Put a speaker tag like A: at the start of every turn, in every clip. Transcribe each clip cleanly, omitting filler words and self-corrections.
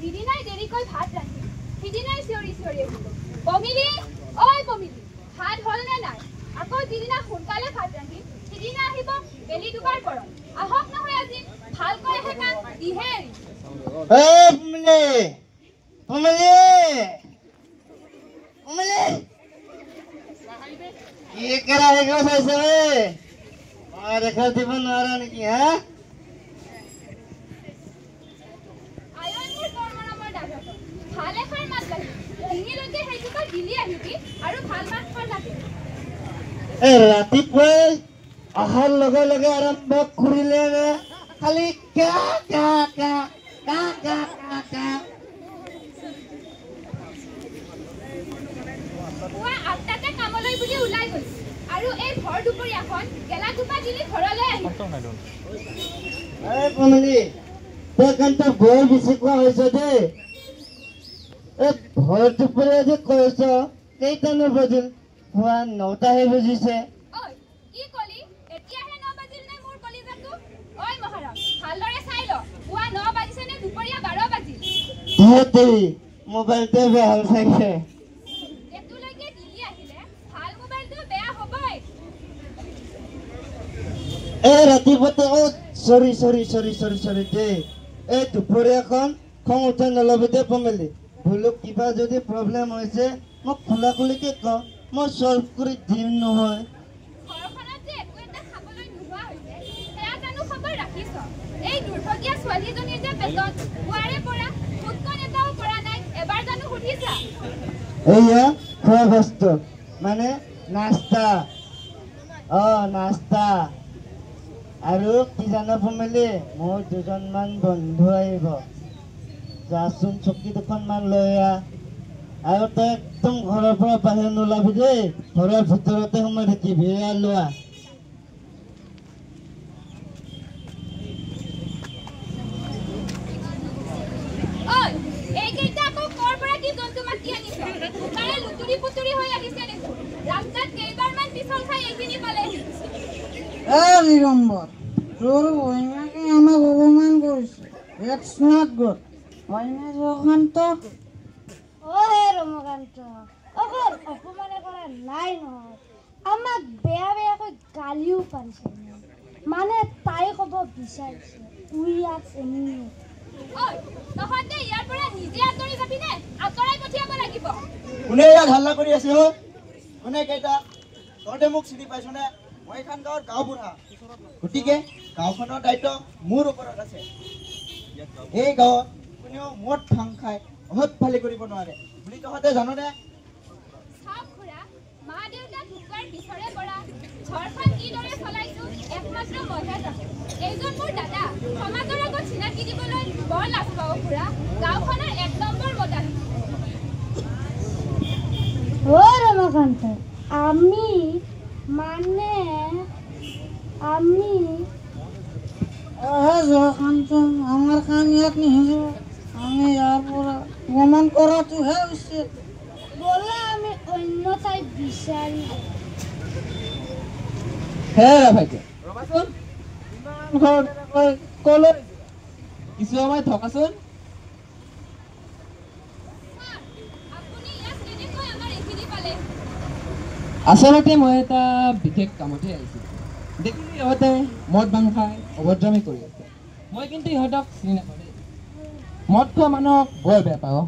A: যিদিনাই দেৰিকৈ ভাত ৰান্ধি সিদিনাই চিঞৰি চিঞৰি আহিব, পমিলি ঐ পমিলি ভাত হ'ল নে নাই? আকৌ যিদিনা সোনকালে ভাত ৰান্ধি সিদিনা আহিব বেলি ডুবাৰ পৰত, আহক নহয় আজি ভালকৈ এসেকা দিহে এৰি।
B: দেখা দিব নোৱাৰা নেকি? হা ৰাতিপুৱাই অহাৰ লগে লগে আৰম্ভ কৰিলে খালি
A: কামলৈ বুলি ওলাই গল আৰু এই ভৰ দুপৰীয়াখন গেলা দুপা দিলি ঘৰলৈ আহিল।
B: বৰ বেছি কোৱা হৈছে দেই। এই ভৰ দুপৰীয়া যে কৈছ কেইটানো বাজিল? পুৱা 9টাহে বাজিছে।
A: কি কলি? এতিয়াহে 9 বাজিল নে মোৰ কলিজাটো? ঐ মহাৰাজ ভালদৰে চাই ল, পুৱা 9 বাজিছে নে দুপৰীয়া 12 বাজিল?
B: মোবাইলটো বেয়া হ'ল চাগে।
A: এতুলৈকে দিলি আহিলে ভাল মোবাইলটো বেয়া হ'বই।
B: এই ৰাতিপুৱাতে চৰি দেই। এই দুপৰীয়াখন খং উঠাই নলবি দে পমেলি। বোলো কিবা যদি প্ৰব্লেম হৈছে মোক খোলা খুলিকে ক, মই চল্ভ কৰি দিম নহয়।
A: ঘৰখনত যে একো এটা খাবলৈ নোহোৱা হৈছে সেয়া জানো খবৰ ৰাখিছ? এই দুৰ্ভগীয়া ছোৱালীজনীৰ যে পেটত পুৱাৰে পৰা ফুটকণ এটাও পৰা নাই, এবাৰ জানো সুধিছা?
B: এয়া খোৱা বস্তু মানে নাস্তা। নাস্তা আৰু কি জানা পমেলি, মোৰ 2জনমান বন্ধু আহিব, যাচোন চকী 2খনমান লৈ আহ। আৰু তই একদম ঘৰৰ পৰা বাহিৰ নোলাবি দেই, ঘৰৰ ভিতৰতে সোমাই থাকিবি। লোৱা
A: এইকেইটা আকৌ কৰ পৰা কি জন্তু মাতি আনিছ? বোকাৰে লুতুৰি পুতুৰি হৈ আহিছে দেখোন। ৰাস্তাত কেইবাৰমান পিছল খাই এইখিনি পালেহি।
C: দিগম্বৰ, তোৰ বইনাকে আমাক অপমান কৰিছে। It's not good. Bruyne Ramakanta অকল অপমানে কৰা নাই নহয়, আমাক বেয়া বেয়াকৈ গালিও পাৰিছে। মানে তাই ক'ব বিচাৰিছে
A: তহঁতে ইয়াৰ পৰা নিজে আঁতৰি যাবি নে আঁতৰাই পঠিয়াব লাগিব?
B: কোনে ইয়াত হাল্লা কৰি আছে? কোনে কেইটা? তহঁতে মোক চিনি পাইছনে? মই এখন গাঁৱৰ গাঁওবুঢ়া, গতিকে গাঁওখনৰ দায়িত্ব মোৰ ওপৰত আছে। এই গাঁৱত কোনেও মদ ভাং খাই অহত ভালি কৰিব নোৱাৰে বুলি তহঁতে জাননে?
A: মা দেউতা ঢুকোৱাৰ পিছৰে পৰা ঘৰখন কিদৰে চলাইছো একমাত্ৰ মইহে জানো। এইজন মোৰ দাদা, সমাজৰ আগত চিনাকি দিবলৈ বৰ লাজ পাব খুৰা। গাঁওখনৰ 1 নম্বৰ মদাহী।
C: ৰমাকান্ত, আমি আমাৰ কাম ইয়াত নিহিব। আমি ইয়াৰ পৰা ভ্ৰমণ কৰাটোহে উচিত। ব'লা আমি অন্য ঠাই বিচাৰি।
B: কিছু সময় থকাচোন।
D: আচলতে মই এটা বিশেষ কামতে আহিছিলোঁ। দেখিলোঁ ইহঁতে মদ ভাং খাই অভদ্ৰামি কৰি আছে। মই কিন্তু ইহঁতক চিনি নাপাওঁ দেই। মদ খোৱা মানুহক বৰ বেয়া পাওঁ।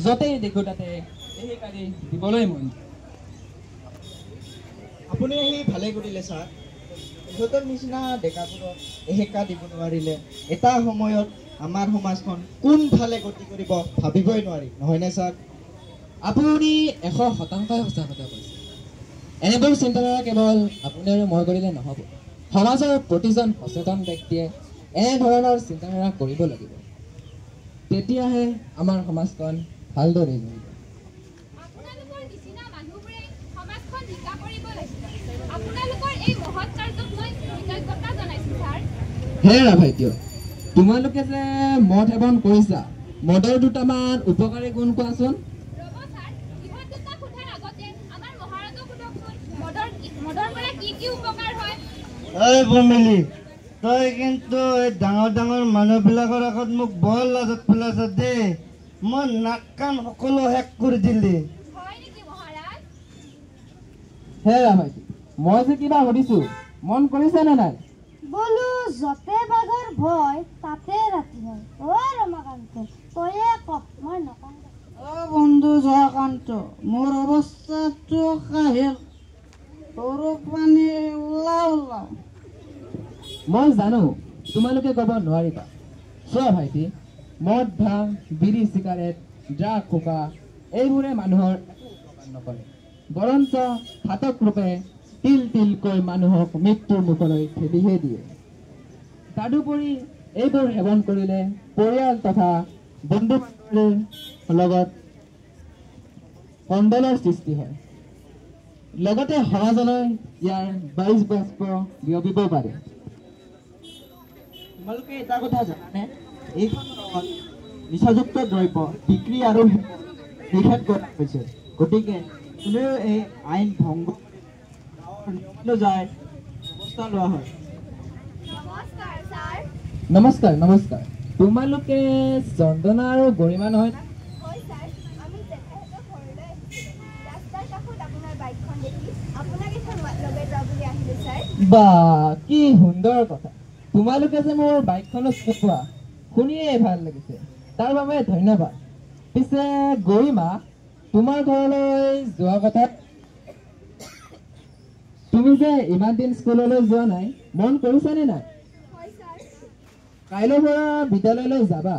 D: য'তেই দেখোঁ তাতে এহেকাৰি দিবলৈ মন।
B: আপুনি আহি ভালে কৰিলে ছাৰ। ইহঁতৰ নিচিনা ডেকাবোৰক এহেকা দিব নোৱাৰিলে এটা সময়ত আমাৰ সমাজখন কোনফালে গতি কৰিব ভাবিবই নোৱাৰি, নহয়নে ছাৰ?
D: আপুনি 100% সঁচা কথা কৈছে। এনেবোৰ চিন্তাধাৰা কেৱল আপুনি আৰু মই কৰিলে নহ'ব। সমাজৰ প্ৰতিজন সচেতন ব্যক্তিয়ে এনেধৰণৰ চিন্তাধাৰা কৰিব লাগিব, তেতিয়াহে আমাৰ সমাজখন ভালদৰে চলিব।
A: আপোনালোকৰ নিচিনা মানুহবোৰে সমাজখন নিকা কৰিব লাগিব। আপোনালোকৰ এই মহৎ কাৰ্যক মই কৃতজ্ঞতা জনাইছোঁ ছাৰ।
D: হেৰা ভাইটিও, তোমালোকে যে মদ সেৱন কৰিছা, মদৰ দুটামান উপকাৰী গুণ কোৱাচোন।
A: ৰ'ব ছাৰ, ইহঁত দুটা সোধাৰ আগতে আমাৰ মহাৰাজক সোধকচোন মদৰ পৰা কি কি উপকাৰ হয়।
B: তই কিন্তু এই ডাঙৰ ডাঙৰ মানুহবিলাকৰ আগত মোক বৰ লাজত পেলাইছ দেই। মই নাক কাণ সকলো শেষ কৰি দিলি।
A: হয় নেকি মহাৰাজ?
D: হে ৰামাইটি, মই যে কিবা সুধিছো মন কৰিছেনে নাই?
C: বোলো যতে বাঘৰ ভয় তাতে ৰাতি হয়। ৰমাকান্ত তয়ে ক, মই নকওঁ।
E: বন্ধু জয়কান্ত, মোৰ অৱস্থাটো কাহিল, তোৰ পানী ওলাও।
D: মই জানো তোমালোকে ক'ব নোৱাৰিবা। চোৱা ভাইটি, মদ ভাং, বিড়ি চিগাৰেট, ড্ৰাগ খোকা এইবোৰে মানুহৰ একো উপকাৰ নকৰে, বৰঞ্চ ঘাতক ৰূপে তিল তিলকৈ মানুহক মৃত্যুৰ মুখলৈ ঠেলিহে দিয়ে। তাৰোপৰি এইবোৰ সেৱন কৰিলে পৰিয়াল তথা বন্ধু বান্ধৱীৰ লগত কণ্ডলৰ সৃষ্টি হয়, লগতে সমাজলৈ ইয়াৰ বাইশ বাষ্প বিয়পিব পাৰে।
B: তোমালোকে এটা কথা জানানে? এইখন গাঁৱত নিচাযুক্ত দ্ৰব্য বিক্ৰী আৰু নিষেধ কৰা হৈছে। গতিকে কোনেও এই আইন ভংগ গাঁৱৰ ব্যৱস্থা লোৱা হয়।
A: নমস্কাৰ ছাৰ।
D: নমস্কাৰ নমস্কাৰ। তোমালোকে চন্দনা আৰু গৰিমা নহয়?
A: হয় ছাৰ, আমি জেঠাইহঁতৰ ঘৰলৈ আহিছিলোঁ। ৰাস্তাৰ কাষত আপোনাৰ বাইকখন দেখি আপোনাক এখন লগাই যাওঁ বুলি আহিলোঁ ছাৰ।
D: বা কি সুন্দৰ কথা। তোমালোকে যে মোৰ বাইকখনত চলোৱা শুনিয়ে ভাল লাগিছে, তাৰ বাবে ধন্যবাদ। পিছে গৰিমা, তোমাৰ ঘৰলৈ যোৱা কথা, তুমি যে ইমান দিন স্কুললৈ যোৱা নাই, মন কৰিছানে নাই?
A: হয় ছাৰ।
D: কাইলৈৰ পৰা বিদ্যালয়লৈ যাবা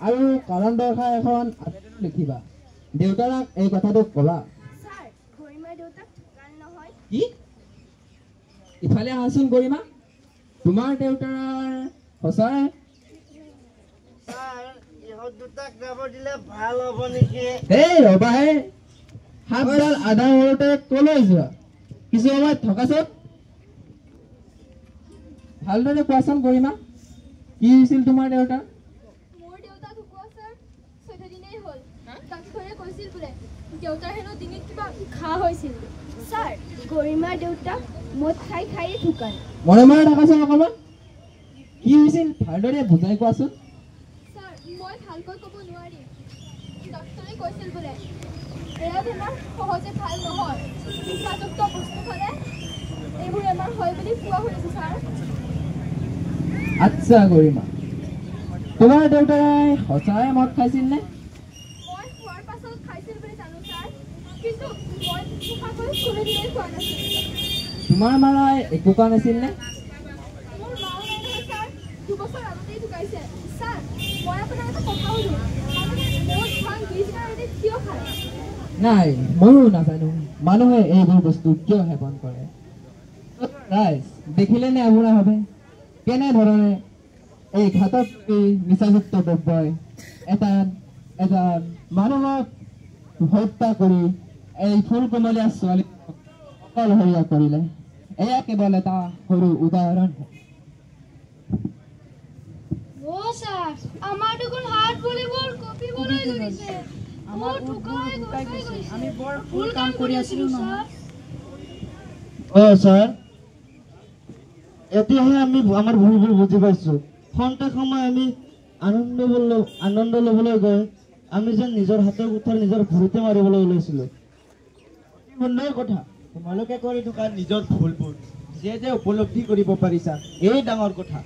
D: আৰু কাৰণ দৰ্শাই এখন আবেদন লিখিবা। দেউতাক এই কথাটো ক'বা।
A: ছাৰ, গৰিমাৰ দেউতাক ঢুকাল নহয়।
D: কি? ইফালে আহাচোন গৰিমা, তোমাৰ দেউতাৰ সঁচাই?
B: ছাৰ, ইহঁত দুটাক যাব দিলে ভাল হ'ব নেকি?
D: এই ৰবাহে, সাপডাল আধা সৰুতে কলৈ যোৱা? কিছু সময় থকাচোন। ভালদৰে কোৱাচোন গৰিমা, কি হৈছিল তোমাৰ দেউতাৰ?
A: মোৰ দেউতা ঢুকুৱা ছাৰ 14 দিনেই হ'ল। ডাক্তৰে কৈছিল বোলে দেউতাৰ হেনো ডিঙিত কিবা ঘাঁ হৈছিল। ছাৰ, গৰিমাৰ দেউতাক মদ খাই খায়ে ঢুকাল।
D: মনে মনে থাকাচোন অকণমান। কি হৈছিল ভালদৰে বুজাই কোৱাচোন।
A: ছাৰ, মই ভালকৈ ক'ব নোৱাৰিম। ডাক্তৰে কৈছিল বোলে এয়া বেমাৰ সহজে ভাল নহয়, নিচাযুক্ত বস্তু খালে এইবোৰ বেমাৰ হয় বুলি কোৱা শুনিছোঁ ছাৰ।
D: আচ্ছা গৰিমা, তোমাৰ দেউতাই সঁচাই মদ খাইছিল নে?
A: মই খোৱাৰ পাছত খাইছিল বুলি জানো ছাৰ, কিন্তু মই নোখোৱাকৈ কোনোদিনেই খোৱা নাছিলোঁ।
D: তোমাৰ মাৰাই একো কোৱা নাছিল নে?
A: মোৰ মাও নাই নহয় ছাৰ, 2 বছৰ আগতেই ঢুকাইছে। ছাৰ, মই আপোনাক এটা কথা সুধোঁ, মানুহে মদ ভাং বিড়ি চিগাৰেট কিয় খায়?
D: নাই, ময়ো নাজানো মানুহে এইবোৰ বস্তু কিয় সেৱন কৰে। ৰাইজ দেখিলে নে আপোনাৰ ভাবে কেনেধৰণে এই ঘাতক নিচাযুক্ত দ্ৰব্যই এটা মানুহক হত্যা কৰি এই ফুল কোমলীয়া ছোৱালীক অকলশৰীয়া কৰিলে। এয়া কেৱল এটা সৰু উদাহৰণ।
C: ছাৰ, আমাৰ দেখোন হাত ভৰিবোৰ কঁপিবলৈ ধৰিছে।
E: আমাৰ উঠবোৰ শুকাই গৈছে। আমি বৰ ভুল কাম কৰি আছিলোঁ নহয়।
B: ছাৰ, এতিয়াহে আমি আমাৰ ভুলবোৰ বুজি পাইছোঁ। খন্তেক সময় আমি আনন্দ ল'বলৈ গৈ আমি যেন নিজৰ হাতৰ উঠাৰ নিজৰ ভৰিতে মাৰিবলৈ ওলাইছিলোঁ। অতি সুন্দৰ কথা। তোমালোকে কৰি থকা নিজৰ ভুলবোৰ যে উপলব্ধি কৰিব পাৰিছা, এই ডাঙৰ কথা।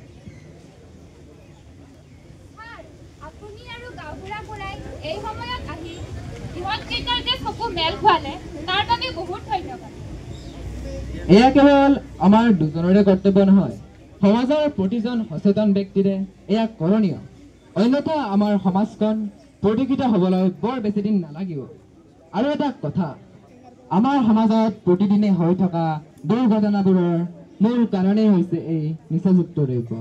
A: ছাৰ, আপুনি আৰু গাঁওবুঢ়া পৰাই এই সময়ত আহি ইহঁতকেইটাৰ যে চকু মেল খোৱালে তাৰ বাবে বহুত ধন্যবাদ।
D: এয়া কেৱল আমাৰ দুজনৰে কৰ্তব্য নহয়, সমাজৰ প্ৰতিজন সচেতন ব্যক্তিৰে এয়া কৰণীয়। অন্যথা আমাৰ সমাজখন প্ৰদূষিত হ'বলৈ বৰ বেছি দিন নালাগিব। আৰু এটা কথা, আমাৰ সমাজত প্ৰতিদিনে হৈ থকা দুৰ্ঘটনাবোৰৰ মূল কাৰণেই হৈছে এই নিচাযুক্ত দ্ৰব্য।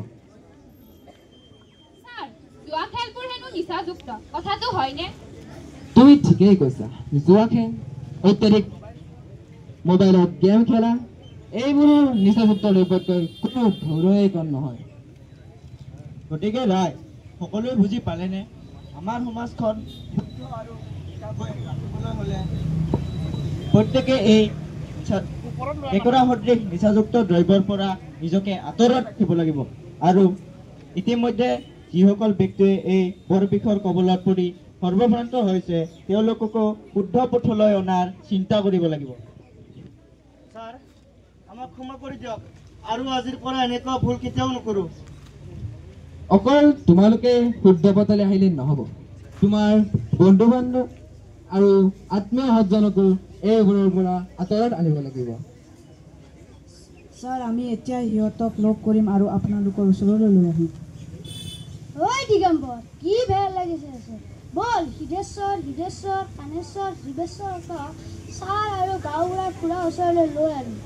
A: ছাৰ, জুৱা খেলবোৰ হেনো নিচাযুক্ত, কথাটো হয়নে?
D: তুমি ঠিকেই কৈছা। জুৱা খেল, অত্যাধিক মোবাইলত গেম খেলা, এইবোৰ নিচাযুক্ত দ্ৰব্যতকৈ কোনো ধৰণেই কম নহয়।
B: গতিকে ৰাইজ সকলোৱে বুজি পালেনে? আমাৰ সমাজখন শুদ্ধ আৰু নিকাকৈ ৰাখিবলৈ হ'লে প্ৰত্যেকে এই একোৰা সদৃশ নিচাযুক্ত দ্ৰব্যৰ পৰা নিজকে আঁতৰত ৰাখিব লাগিব। আৰু ইতিমধ্যে যিসকল ব্যক্তিয়ে এই বৰ বিষৰ কবলত পৰি সৰ্বভ্ৰান্ত হৈছে তেওঁলোককো শুদ্ধ পথলৈ অনাৰ চিন্তা কৰিব লাগিব। ছাৰ, আমাক ক্ষমা কৰি দিয়ক আৰু আজিৰ পৰা এনেকুৱা ভুল কেতিয়াও নকৰোঁ।
D: অকল তোমালোকে শুদ্ধ পথলৈ আহিলে নহ'ব, তোমাৰ বন্ধু বান্ধৱ আৰু আত্মীয় সজ্জনকো এইবোৰৰ পৰা আঁতৰত আনিব লাগিব।
E: ছাৰ, আমি এতিয়া সিহঁতক লগ কৰিম আৰু আপোনালোকৰ ওচৰলৈ লৈ আহিম।
C: ঐ দিগম্বৰ, কি বেয়া লাগিছে আছে? বল সিদ্ধেশ্বৰ, কাণেশ্বৰ, জীৱেশ্বৰ ছাৰ আৰু গাঁওবুঢ়া খুৰা ওচৰলৈ লৈ আনিম।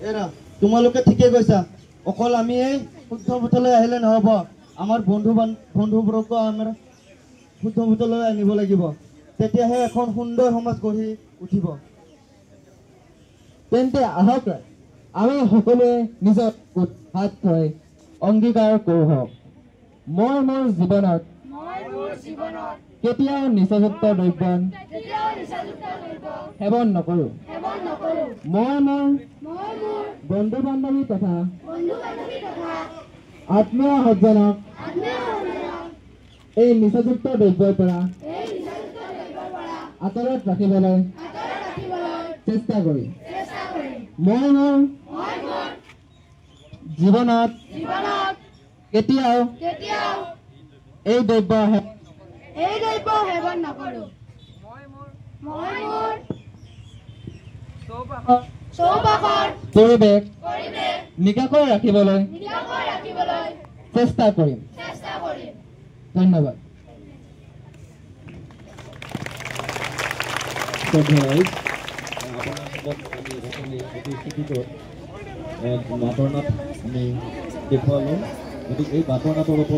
B: এৰা, তোমালোকে ঠিকে কৈছা। অকল আমি এই শুদ্ধ পথলৈ আহিলে নহ'ব, আমাৰ বন্ধুবোৰকো আমাৰ শুদ্ধ পথলৈ আনিব লাগিব। তেতিয়াহে এখন সুন্দৰ সমাজ গঢ়ি উঠিব।
D: তেন্তে আহক, আমি সকলোৱে নিজৰ হাত থৈ অংগীকাৰ কৰোঁ হওক, মই মোৰ জীৱনত কেতিয়াও নিচাযুক্ত দ্ৰব্য সেৱন নকৰোঁ। মই মোৰ বন্ধু বান্ধৱী তথা আত্মীয় সজ্জনক এই নিচাযুক্ত দ্ৰব্যৰ পৰা আঁতৰত ৰাখিবলৈ চেষ্টা কৰিম। মই মোৰ জীৱনত কেতিয়াও এই দ্ৰব্য সেৱন নকৰোঁ। পৰিৱেশ নিকাকৈ ৰাখিবলৈ চেষ্টা কৰিম। ধন্যবাদ।
F: বাটৰ নাট আমি দেখুৱালোঁ। গতিকে এই বাটৰ নাটৰ